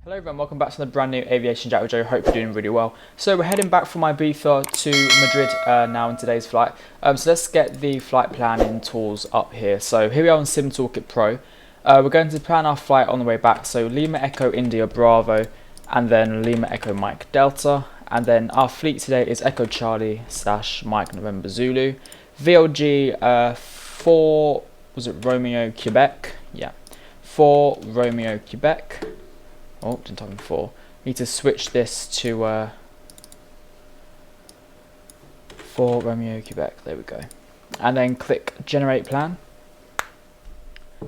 Hello everyone, welcome back to the brand new AviationJack video. Hope you're doing really well. So we're heading back from Ibiza to Madrid now in today's flight. So let's get the flight planning tools up here. So here we are on Sim Toolkit Pro. We're going to plan our flight on the way back. So Lima Echo India Bravo and then Lima Echo Mike Delta. And then our fleet today is Echo Charlie / Mike November Zulu. VLG 4, was it Romeo Quebec? Yeah, 4 Romeo Quebec. Oh, didn't type in 4. Need to switch this to 4 Romeo Quebec. There we go. And then click Generate Plan.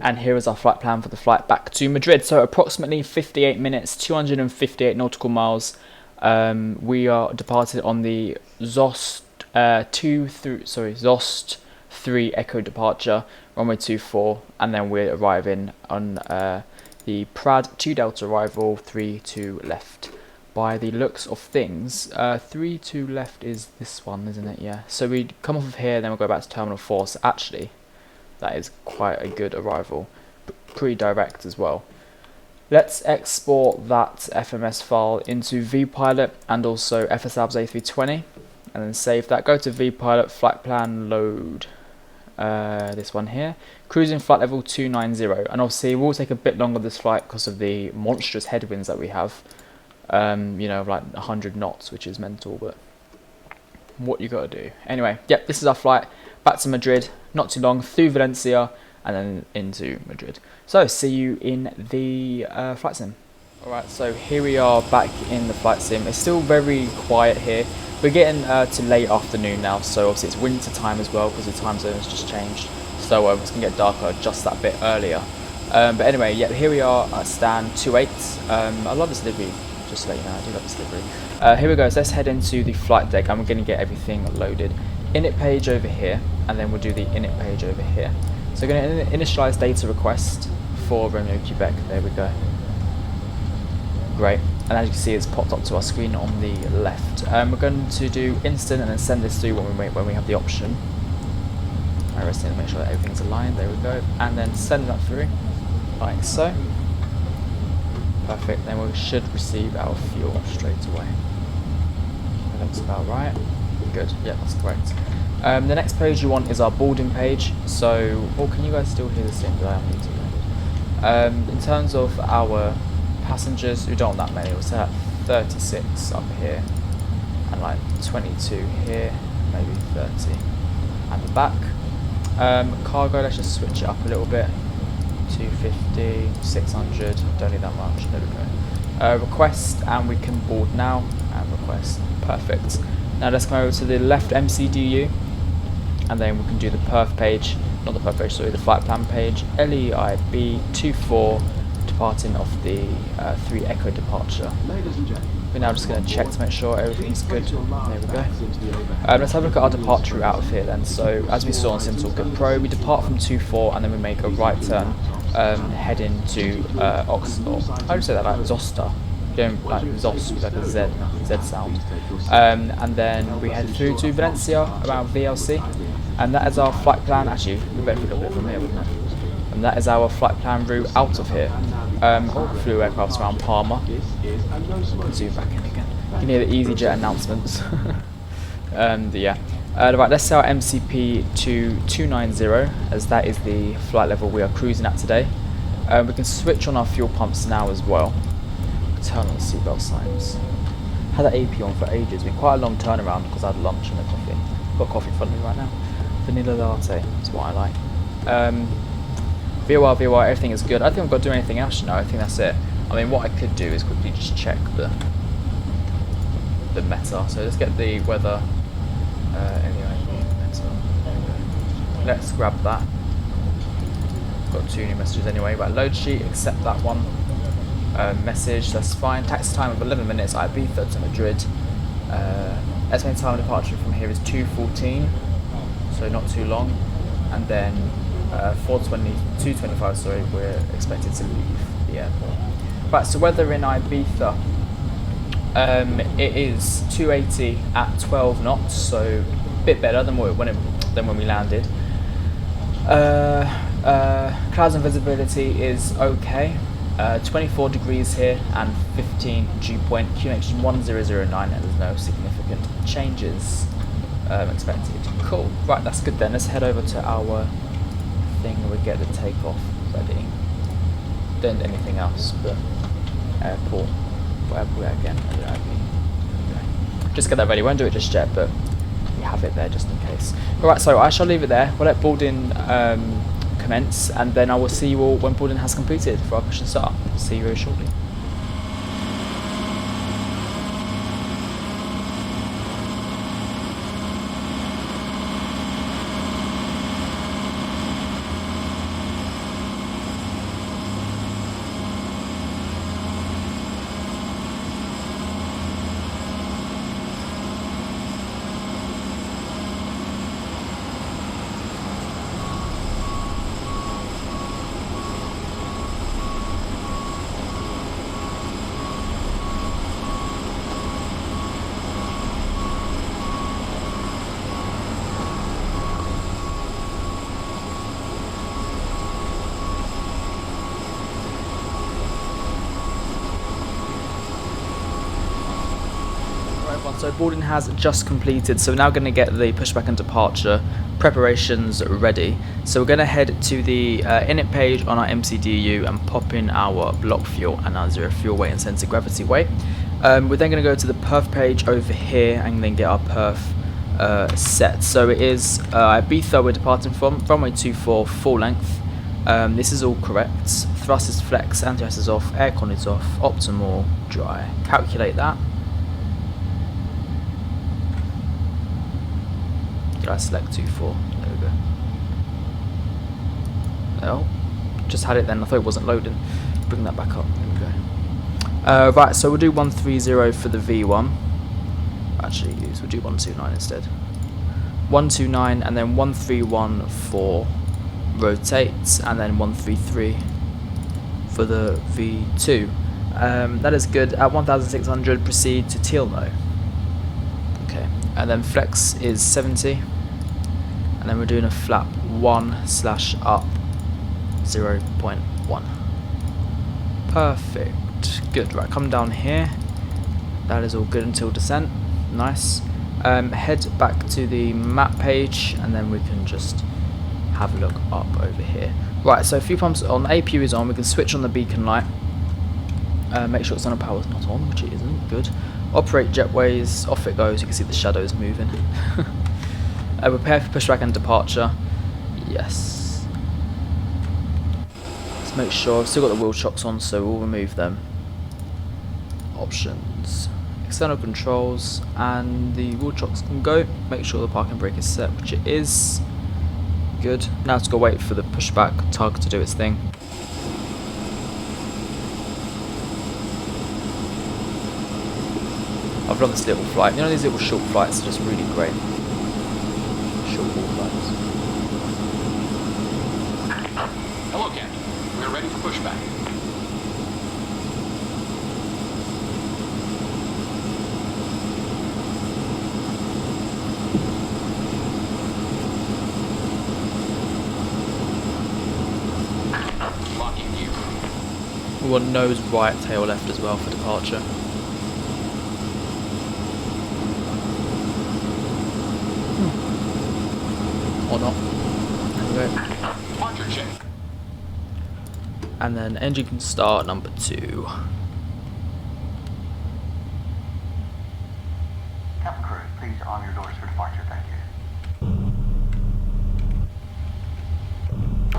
And here is our flight plan for the flight back to Madrid. So approximately 58 minutes, 258 nautical miles. We are departed on the Zost 3 Echo departure, runway 24, and then we're arriving on the Prad 2 Delta arrival, 32 left. By the looks of things, 32 left is this one, isn't it? Yeah. So we come off of here, then we'll go back to Terminal 4. So actually, that is quite a good arrival. Pretty direct as well. Let's export that FMS file into vPilot and also FSlabs A320, and then save that. Go to vPilot, flight plan, load. This one here, cruising flight level 290, and obviously it will take a bit longer this flight because of the monstrous headwinds that we have. You know, like 100 knots, which is mental, but what you gotta do. Anyway, yep, this is our flight back to Madrid. Not too long, through Valencia and then into Madrid. So see you in the flight sim. Alright, so here we are back in the flight sim. It's still very quiet here. We're getting to late afternoon now, so obviously it's winter time as well because the time zone has just changed. So it's going to get darker just that bit earlier. But anyway, yeah, here we are at stand 28. I love this livery, just to let you know, I do love this livery. Here we go, so let's head into the flight deck and we're going to get everything loaded. Init page over here, and then we'll do the init page over here. So we're going to initialize data request for Romeo Quebec, there we go. Great, and as you can see it's popped up to our screen on the left. We're going to do instant and then send this through when we have the option. I just need to make sure that everything's aligned, there we go, and then send that through, like so. Perfect, then we should receive our fuel straight away. That looks about right. Good, yeah, that's correct. The next page you want is our boarding page. So, oh, can you guys still hear the same? I am muted. In terms of our passengers, we don't want that many. We'll set up 36 up here and like 22 here, maybe 30 at the back. Cargo, let's just switch it up a little bit. 250, 600, don't need that much, there we go. Request, and we can board now, and request, perfect. Now let's come over to the left MCDU, and then we can do the perf page, not the perf page, sorry, the flight plan page, LEIB 24, departing off the 3 Echo departure. We're now just going to check to make sure everything's good. There we go. Let's have a look at our departure route of here then. So as we saw on Sim Toolkit Pro, we depart from 24 and then we make a right turn heading to Oxford. How do you say that? Like Zosta. You don't like Zost with like a Z sound. And then we head through to Valencia around VLC, and that is our flight plan. Actually, we better look a bit from here, wouldn't it? And that is our flight plan route out of here. Flew aircrafts around Palma. Zoom back in again. You can hear the EasyJet announcements. Yeah. Right, let's set our MCP to 290, as that is the flight level we are cruising at today. We can switch on our fuel pumps now as well. Turn on the seatbelt signs. Had that AP on for ages. Been quite a long turnaround because I had lunch and a coffee. Got coffee in front of me right now. Vanilla latte, that's what I like. VUE4RQ, everything is good. I don't think I've got to do anything else, you know. I think that's it. I mean, what I could do is quickly just check the meta. So let's get the weather. Anyway, meta. Let's grab that. Got 2 new messages anyway. Right, load sheet, accept that one. Message, that's fine. Taxi time of 11 minutes. Ibiza to Madrid. Estimated time of departure from here is 2:14, so not too long. And then 2:25, sorry, we're expected to leave the airport. Right, so weather in Ibiza, it is 280 at 12 knots, so a bit better than when we landed. Clouds and visibility is okay. 24 degrees here and 15 dew point, QNH is 1009 and there's no significant changes expected. Cool, right, that's good then. Let's head over to our thing and we get the takeoff ready. Don't do anything else but airport, wherever we're again. Just get that ready, won't do it just yet, but we have it there just in case. Alright, so I shall leave it there. We'll let boarding commence, and then I will see you all when boarding has completed for our push and start. See you very shortly. So boarding has just completed, so we're now going to get the pushback and departure preparations ready. So we're going to head to the init page on our MCDU and pop in our block fuel and our zero fuel weight and center gravity weight. We're then going to go to the perf page over here and then get our perf set. So it is Ibiza we're departing from, runway 24, full length. This is all correct. Thrust is flex, anti-ice is off, aircon is off, optimal, dry. Calculate that. Did I select 24? There we go. Oh, just had it then. I thought it wasn't loading. Bring that back up. There we go. Right, so we'll do 130 for the V1. Actually, we'll do 129 instead. 129 and then 131 for rotate, and then 133 for the V2. That is good. At 1600, proceed to teal no. Okay, and then flex is 70. And then we're doing a flap 1/up 0.1. Perfect. Good. Right, come down here. That is all good until descent. Nice. Head back to the map page and then we can just have a look up over here. Right, so fuel pumps on, APU is on. We can switch on the beacon light. Make sure it's on, power's not on, which it isn't. Good. Operate jetways. Off it goes. You can see the shadows moving. Prepare for pushback and departure. Yes. Let's make sure. I've still got the wheel chocks on, so we'll remove them. Options. External controls, and the wheel chocks can go. Make sure the parking brake is set, which it is. Good. Now it's got to wait for the pushback tug to do its thing. I've loved this little flight. You know, these little short flights are just really great. Short haul flights. Hello, Captain. We are ready for pushback. Locking you. We want nose right, tail left as well for departure. Or not. There we go. Departure check. And then engine can start number 2. Captain Crew, please arm your doors for departure, thank you.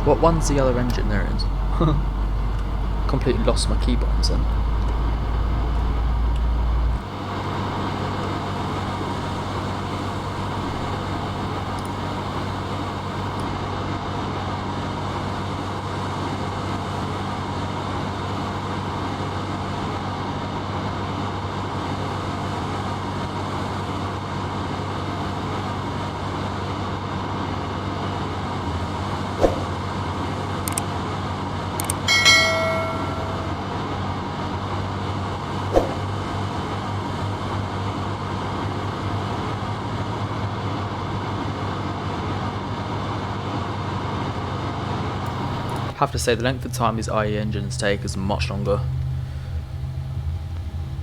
What one's the other engine? There it is. Completely lost my key buttons then. have to say the length of time these IE engines take is much longer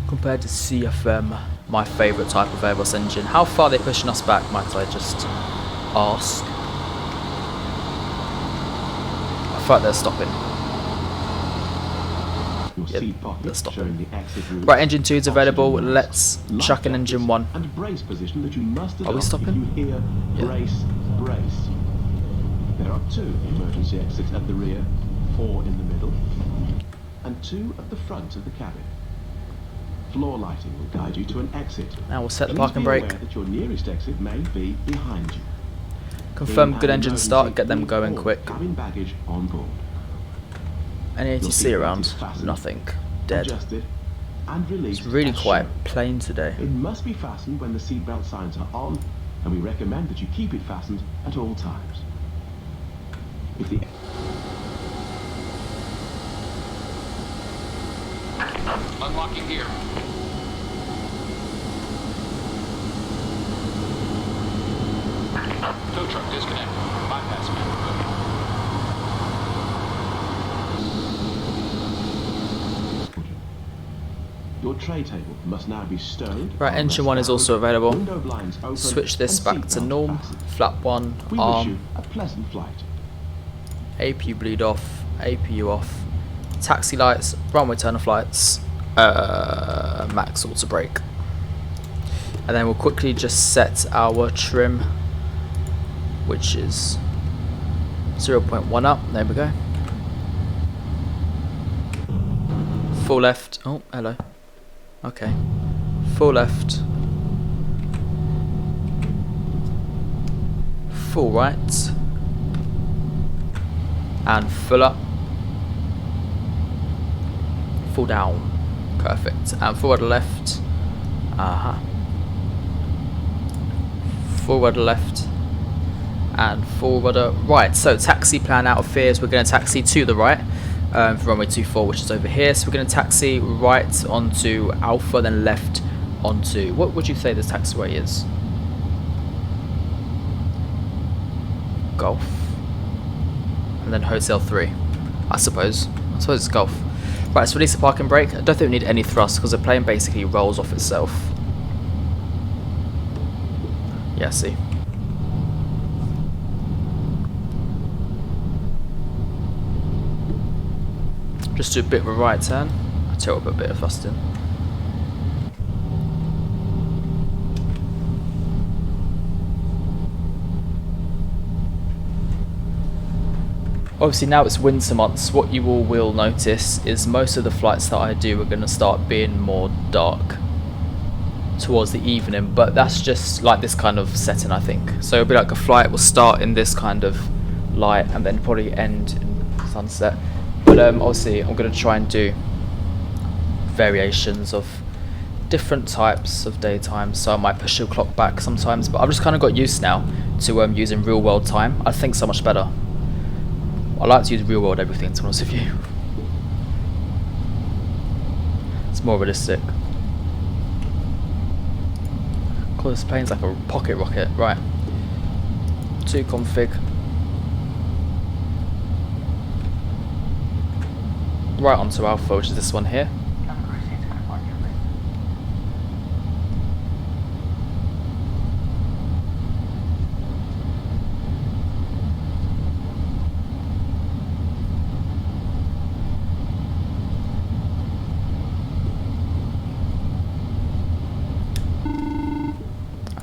compared to CFM, my favourite type of Airbus engine. How far are they pushing us back, might I just ask? I thought they're stopping. Yep, they're stopping. Right, engine 2 is available. Let's chuck in engine 1. Are we stopping? Yeah. Brace. There are 2 emergency exits at the rear, 4 in the middle, and 2 at the front of the cabin. Floor lighting will guide you to an exit. Now we'll set the Please parking be brake. aware that your nearest exit may be behind you. Confirm good In engine an start, get them emergency, going leave all quick. Cabin baggage on board. Any Your ATC seatbelt around? is fastened, Nothing. Dead. Adjusted, and released. It's really as quite shown. plain today. It must be fastened when the seatbelt signs are on, and we recommend that you keep it fastened at all times. If the Unlocking gear. Tow truck disconnected. Bypass maneuver. Your tray table must now be stowed. Right, engine 1 is also available. Window blinds open, Switch this and back to seatbelt norm. fastened. Flap 1, We wish arm, you a pleasant flight. APU bleed off, APU off, taxi lights, runway turner flights, max auto brake. And then we'll quickly just set our trim, which is 0.1 up. There we go. Full left. Oh, hello. Okay. Full left. Full right. And full up. Full down. Perfect. And forward left. Forward left. And forward right. So taxi plan out of here is we're going to taxi to the right. For runway 24, which is over here. So we're going to taxi right onto Alpha, then left onto, what would you say this taxiway is? Golf. And then Hotel 3, I suppose. I suppose it's Golf. Right, let's release the parking brake. I don't think we need any thrust because the plane basically rolls off itself. Yeah, see. Just do a bit of a right turn. I tell you, a bit of thrust in. Obviously now it's winter months, what you all will notice is most of the flights that I do are going to start being more dark towards the evening, but that's just like this kind of setting, I think. So it'll be like a flight will start in this kind of light and then probably end in sunset. But obviously I'm going to try and do variations of different types of daytime, so I might push the clock back sometimes, but I've just kind of got used now to using real world time. I think so much better. I like to use real world everything, to be honest with you. It's more realistic. God, this plane's like a pocket rocket. Right. 2 config. Right onto Alpha, which is this one here. Cabin crew seats for departure, please.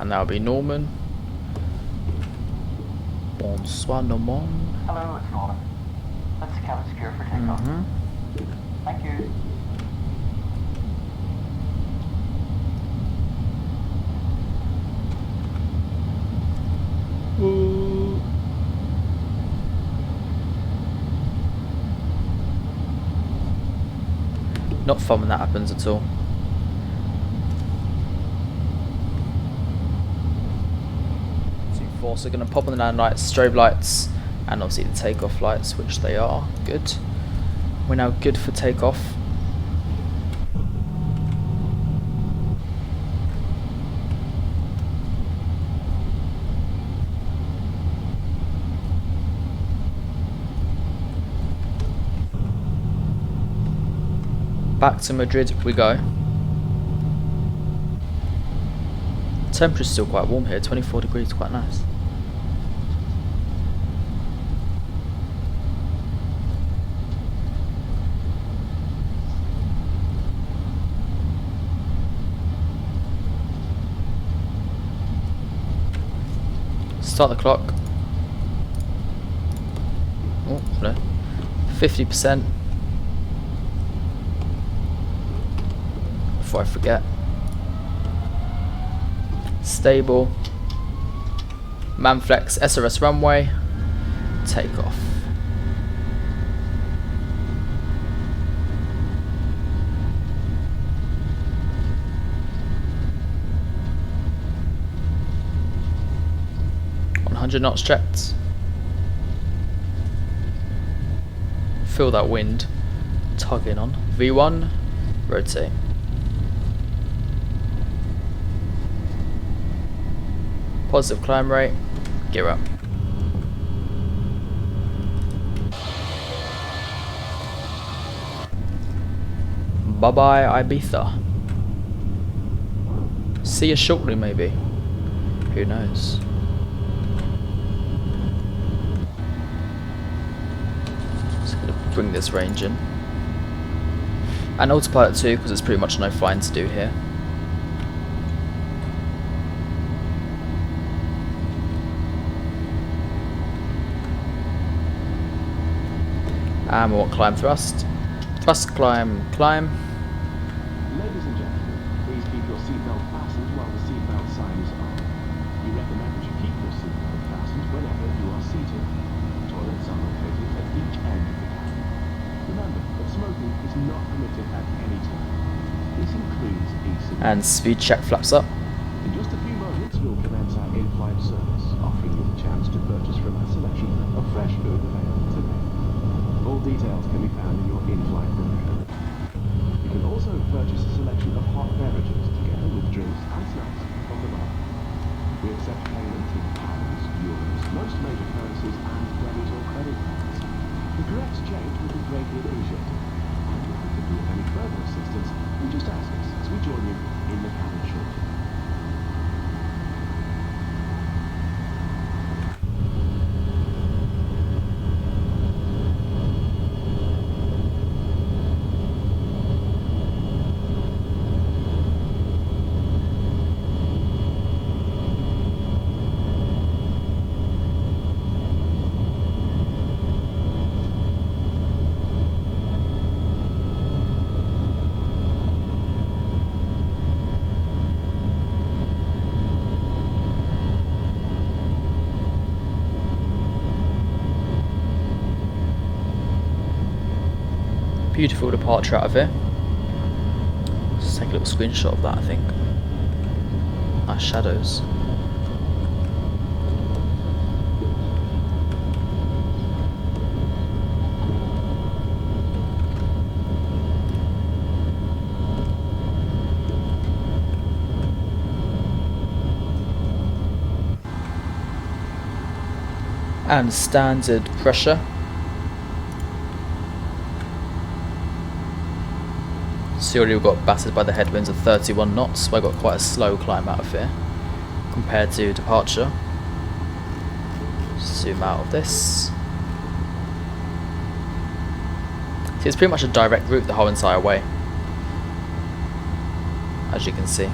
And that'll be Norman. Bonsoir, Norman. Hello, it's Norman. Let's the cabin secure for takeoff. Thank you. Not fun when that happens at all. So we're going to pop on the landing lights, strobe lights, and obviously the takeoff lights, which they are. Good. We're now good for takeoff. Back to Madrid we go. Temperature's still quite warm here, 24 degrees, quite nice. Start the clock. Oh, no. 50%. Before I forget. Stable. Manflex SRS runway. Take off. Knots checked. Feel that wind tugging on. V1, rotate. Positive climb rate, gear up. Bye bye Ibiza. See you shortly maybe. Who knows? Bring this range in, and autopilot too, because there's pretty much no flying to do here. And we want climb thrust, climb. Ladies and gentlemen, please keep your seatbelt fastened while the seatbelt sign is on. We recommend that you keep your seatbelt fastened whenever you are seated. Toilets are located at each end of the cabin. Remember that smoking is not permitted at any time. This includes e-cigarettes. And speed check flaps up. In just a few moments, we'll commence our in-flight service, offering you the chance to purchase from our selection of fresh food available today. All details can be found in your in-flight brochure. You can also purchase a selection of hot beverages together with drinks and snacks from the bar. We accept payment in pounds, euros, most major currencies, and debit or credit cards. The correct change would be greatly appreciated. And if we could be of any further assistance, we just ask us as we join you in the cabin shortly. Beautiful departure out of here. Just take a little screenshot of that, I think. Nice shadows. And standard pressure. So already we got battered by the headwinds of 31 knots, so I got quite a slow climb out of here compared to departure. Zoom out of this. See, it's pretty much a direct route the whole entire way, as you can see.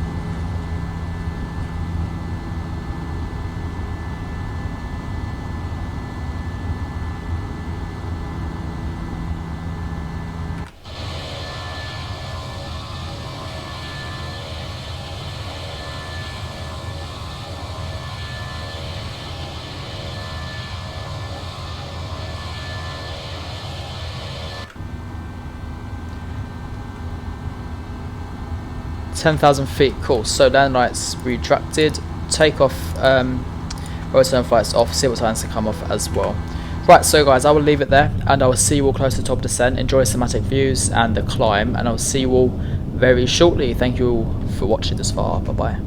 "10,000 feet, cool." So landing lights retracted, takeoff, return flights off, see what times to come off as well. Right, so guys, I will leave it there, and I will see you all close to the top of descent. Enjoy cinematic views and the climb, and I will see you all very shortly. Thank you all for watching this far. Bye bye.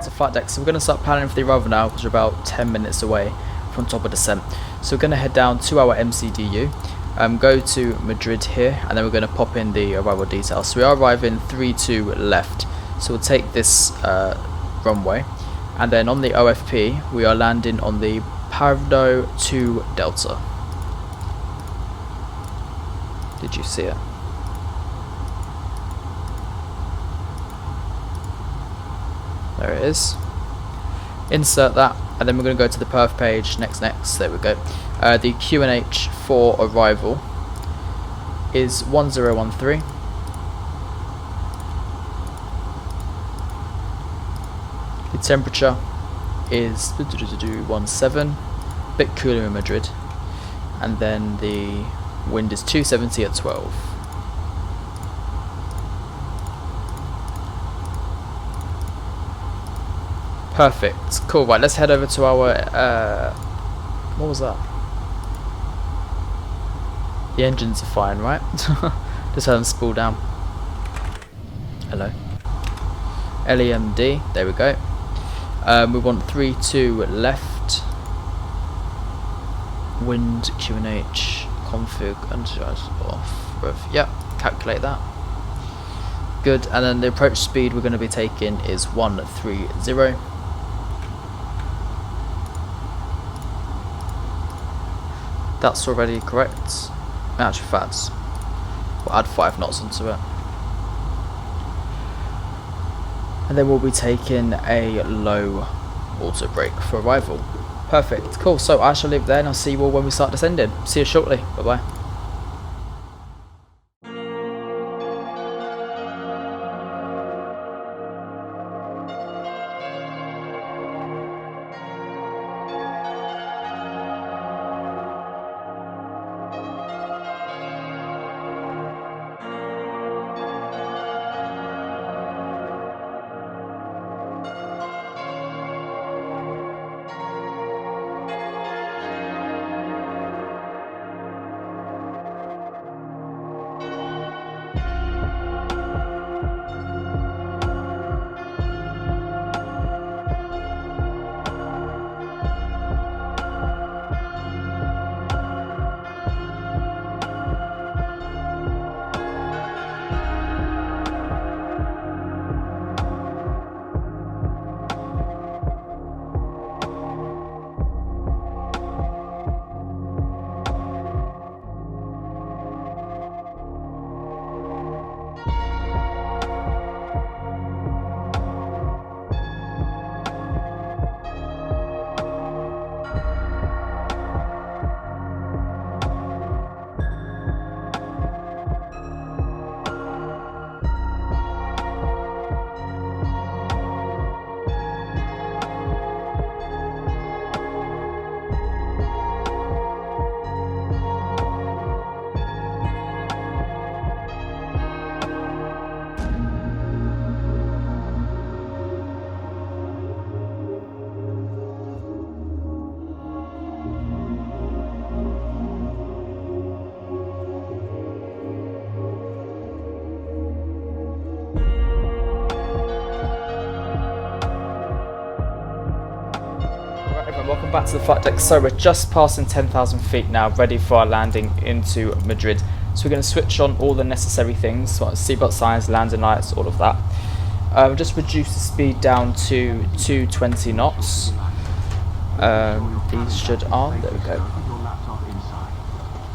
back to flight deck. So we're going to start planning for the arrival now because we're about 10 minutes away from top of descent. So we're going to head down to our MCDU, go to Madrid here, and then we're going to pop in the arrival details. So we are arriving 3-2 left, so we'll take this runway, and then on the OFP we are landing on the Pardo 2 Delta. Did you see it? There it is. Insert that, and then we're going to go to the perf page. Next. There we go. The QNH for arrival is 1013. The temperature is 17, bit cooler in Madrid, and then the wind is 270 at 12. Perfect. Cool. Right, let's head over to our what was that? The engines are fine, right? Just had them spool down. Hello. LEMD, there we go. We want 3-2 left. Wind, QNH, config, energize off. Rev. Yep, calculate that. Good, and then the approach speed we're going to be taking is 130. That's already correct. Actually, facts. We'll add 5 knots onto it. And then we'll be taking a low auto brake for arrival. Perfect. Cool. So I shall leave there, and I'll see you all when we start descending. See you shortly. Bye bye. Welcome back to the flight deck. So we're just passing 10,000 feet now, ready for our landing into Madrid. So we're going to switch on all the necessary things, so seatbelt signs, landing lights, all of that. Just reduce the speed down to 220 knots. These should arm. There we go. Your laptop inside.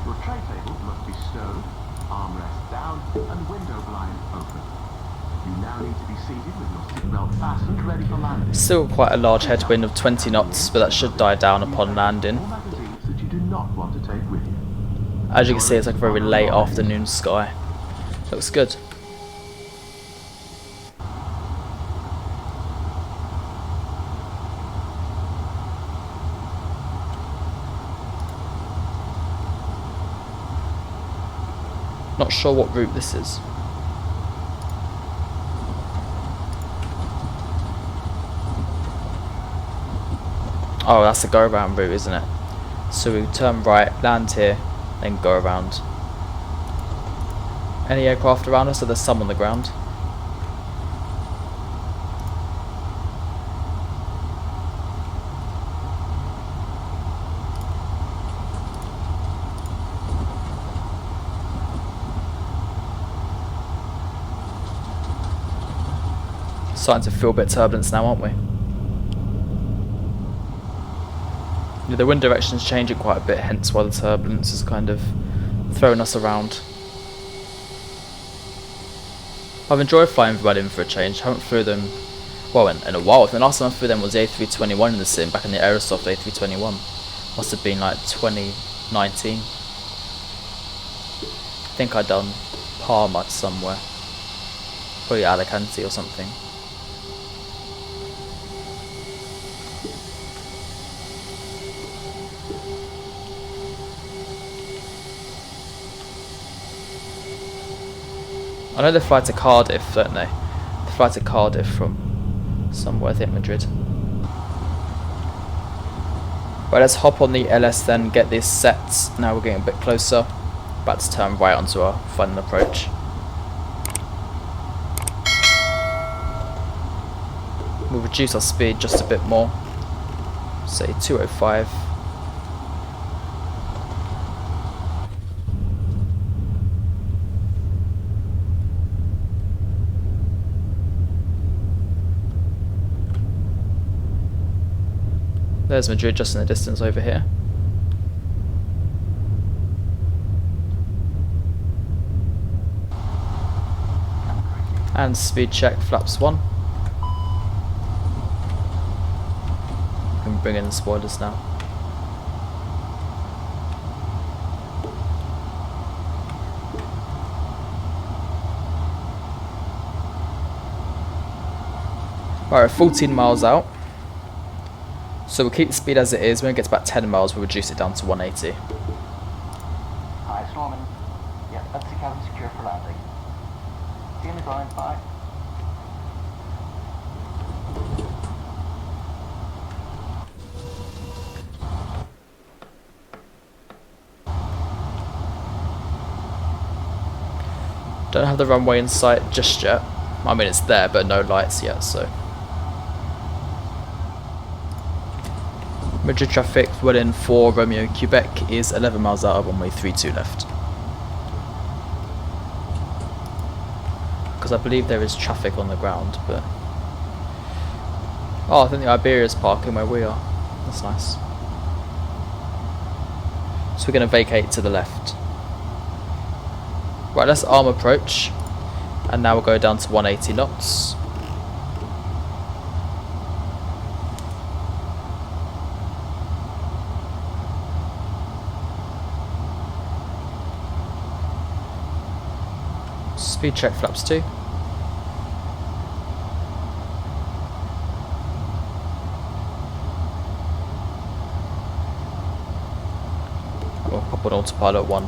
Your tray table must be stowed, armrest down, and window blind open. You now need to be seated with your seatbelt fastened, ready for landing. Still quite a large headwind of 20 knots, but that should die down upon landing. All magazines that you do not want to take with you. As you can see, it's like a very late afternoon sky. Looks good. Not sure what route this is. Oh, that's the go-around route, isn't it? So we turn right, land here, then go around. Any aircraft around us? So there's some on the ground. Starting to feel a bit of turbulence now, aren't we? Yeah, the wind direction's changing quite a bit, hence why the turbulence is kind of throwing us around. I've enjoyed flying Vueling for a change. Haven't flew them, well, in a while. The last time I flew them was the A321 in the sim, back in the Aerosoft A321. Must have been like 2019. I think I'd done Parma somewhere. Probably Alicante or something. I know they fly to Cardiff, don't they? They fly to Cardiff from somewhere, I think Madrid. Right, let's hop on the LS then, get this set. Now we're getting a bit closer. About to turn right onto our final approach. We'll reduce our speed just a bit more. Say 205. There's Madrid just in the distance over here. And speed check, flaps 1. We can bring in the spoilers now. Right, we're 14 miles out. So we'll keep the speed as it is. When it gets about 10 miles, we'll reduce it down to 180. Hi, it's Norman. Yeah, that's the cabin secure for landing. See you in the ground, bye. Don't have the runway in sight just yet. I mean, it's there, but no lights yet, so. Madrid traffic, Vueling 4 Romeo Quebec is 11 miles out of runway 32 left. Because I believe there is traffic on the ground, but... Oh, I think the Iberia's parking where we are. That's nice. So we're going to vacate to the left. Right, let's arm approach. And now we'll go down to 180 knots. Speed check flaps 2. We'll pop on autopilot 1.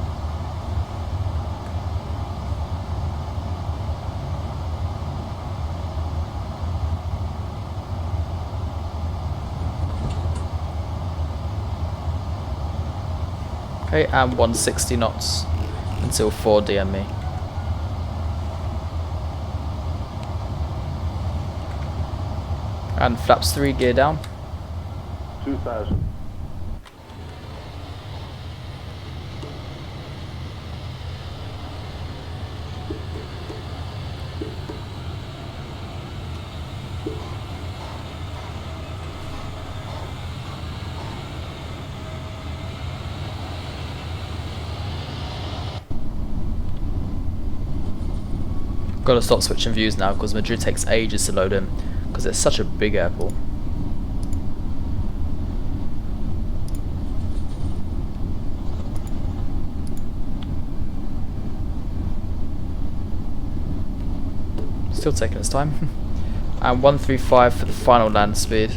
Okay, and 160 knots until 4 DME. And flaps 3, gear down. 2000. Got to stop switching views now because Madrid takes ages to load in because it's such a big airport. Still taking its time. And 135 for the final land speed.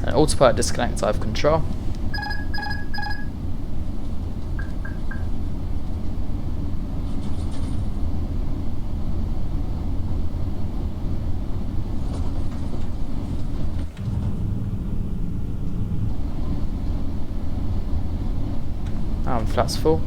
And autopilot disconnect, I have control. And flaps full.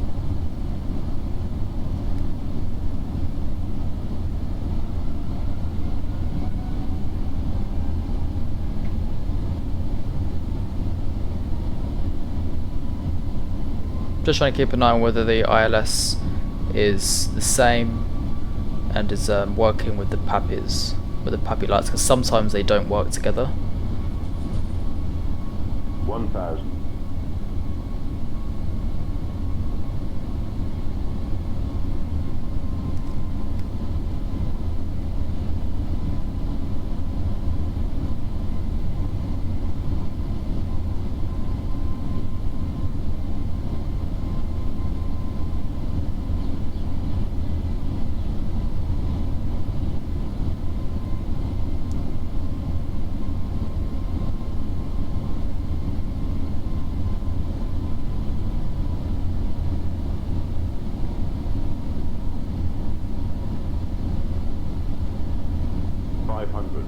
Just trying to keep an eye on whether the ILS is the same and is working with the PAPIs, with the PAPI lights, because sometimes they don't work together. 1,000. 500.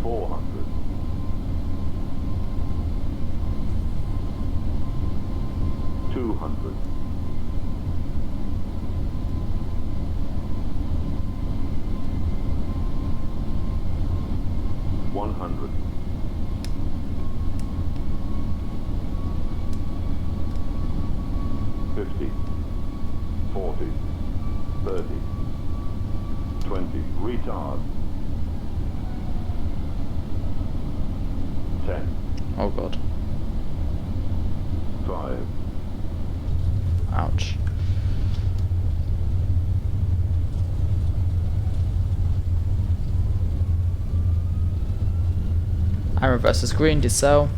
400. 200. 100. 50, 40, 30, 20, retard. 10, Oh god. 5, Ouch. And reverses green, decel.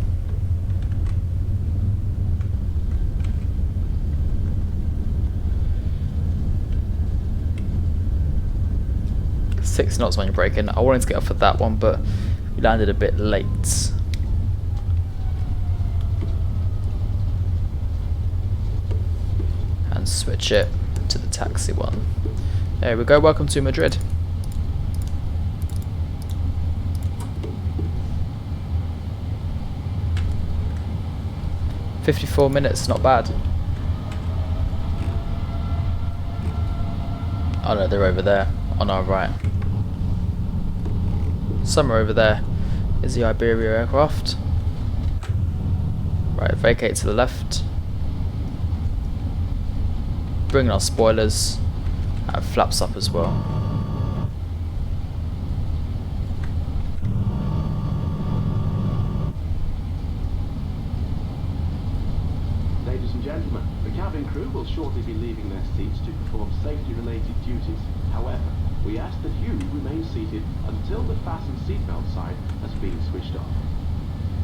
Six knots when you break in. I wanted to get off at that one, but we landed a bit late. And switch it to the taxi one. There we go. Welcome to Madrid. "54 minutes, not bad." Oh no, they're over there on our right. Somewhere over there is the Iberia aircraft. Right, vacate to the left. Bring our spoilers and flaps up as well. Ladies and gentlemen, the cabin crew will shortly be leaving their seats to perform safety-related duties. However, we ask that you remain seated until the fasten seatbelt sign has been switched off.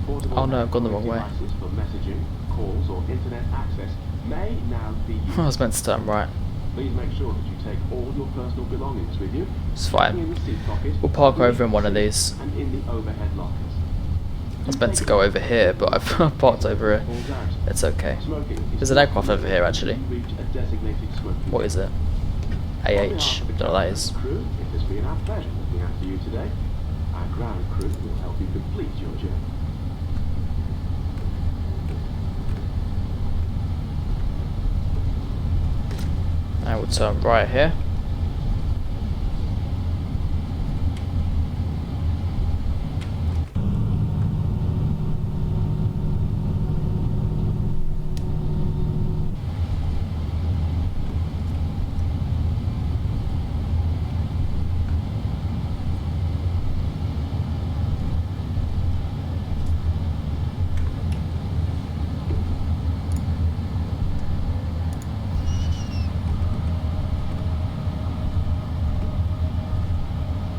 Portable Oh no, I've gone the wrong way. devices for messaging, calls or internet access may now be used. I was meant to turn right. Please make sure that you take all your personal belongings with you. It's fine. In the seat pocket, We'll park the over in one of seat, these. And in the overhead lockers. I was meant to go over here, but I've parked over here. It's okay. Smoking is There's an aircraft over here actually. reach a designated smoking What is it? AH. Don't know what that is. Crew, it has been our pleasure looking after you today. Our ground crew will help you complete your journey. I will turn right here.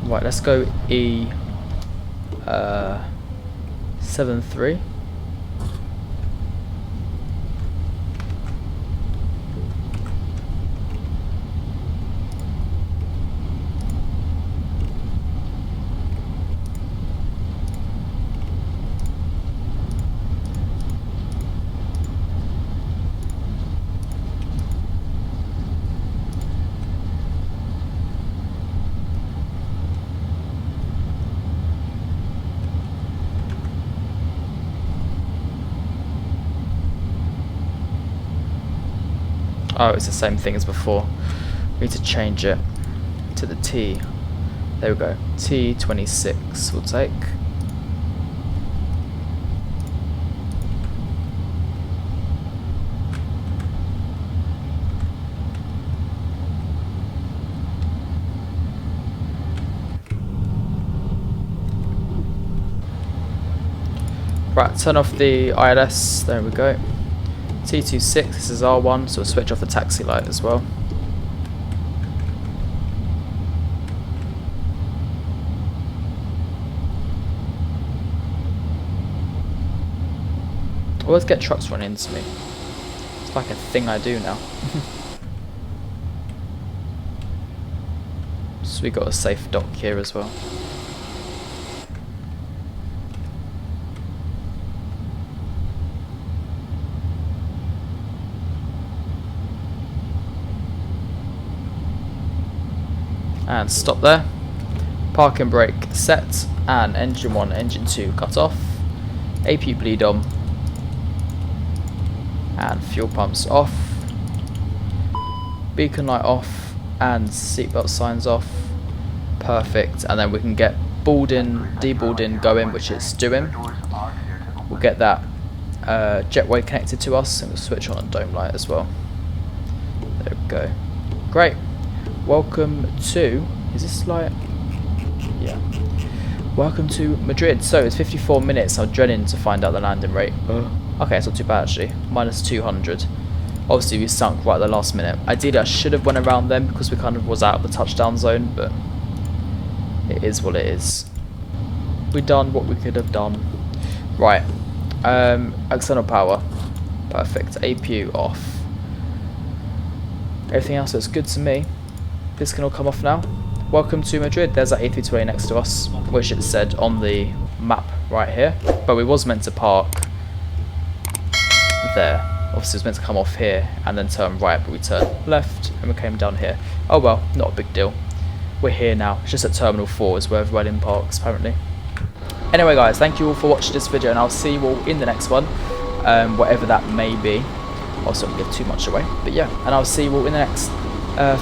Right, let's go E73. Oh, it's the same thing as before. We need to change it to the T There we go. T26 we'll take. Right, turn off the ILS, there we go. T26, this is R1, so we'll switch off the taxi light as well. I always get trucks running into me. It's like a thing I do now. So we got a safe dock here as well. And stop there. Parking brake set, and engine 1, engine 2 cut off. AP bleed on, and fuel pumps off. Beacon light off, and seatbelt signs off. Perfect. And then we can get boarding, deboarding going, which it's doing. We'll get that jetway connected to us, and we'll switch on a dome light as well. There we go. Great. Welcome to, is this like, yeah, welcome to Madrid. So it's 54 minutes. I'm dreading to find out the landing rate. Okay, it's not too bad actually, minus 200. Obviously we sunk right at the last minute. Ideally I should have went around them because we kind of was out of the touchdown zone, but it is what it is. We done what we could have done. Right, external power, perfect. APU off. Everything else looks good to me. This can all come off now. Welcome to Madrid. There's that A320 next to us, which it said on the map right here. But we was meant to park there. Obviously it was meant to come off here and then turn right, but we turned left and we came down here. Oh well, not a big deal. We're here now. It's just at Terminal 4 is where Vueling parks apparently. Anyway guys, thank you all for watching this video, and I'll see you all in the next one. Whatever that may be. Also don't give too much away. But yeah, and I'll see you all in the next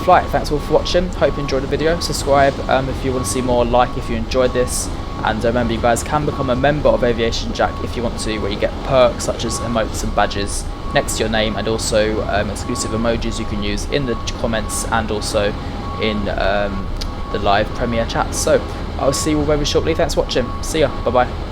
flight. Thanks all for watching. Hope you enjoyed the video. Subscribe if you want to see more, like if you enjoyed this, and remember you guys can become a member of AviationJack if you want to, where you get perks such as emotes and badges next to your name, and also exclusive emojis you can use in the comments and also in the live premiere chats. So I'll see you all very shortly. Thanks for watching. See ya. Bye bye.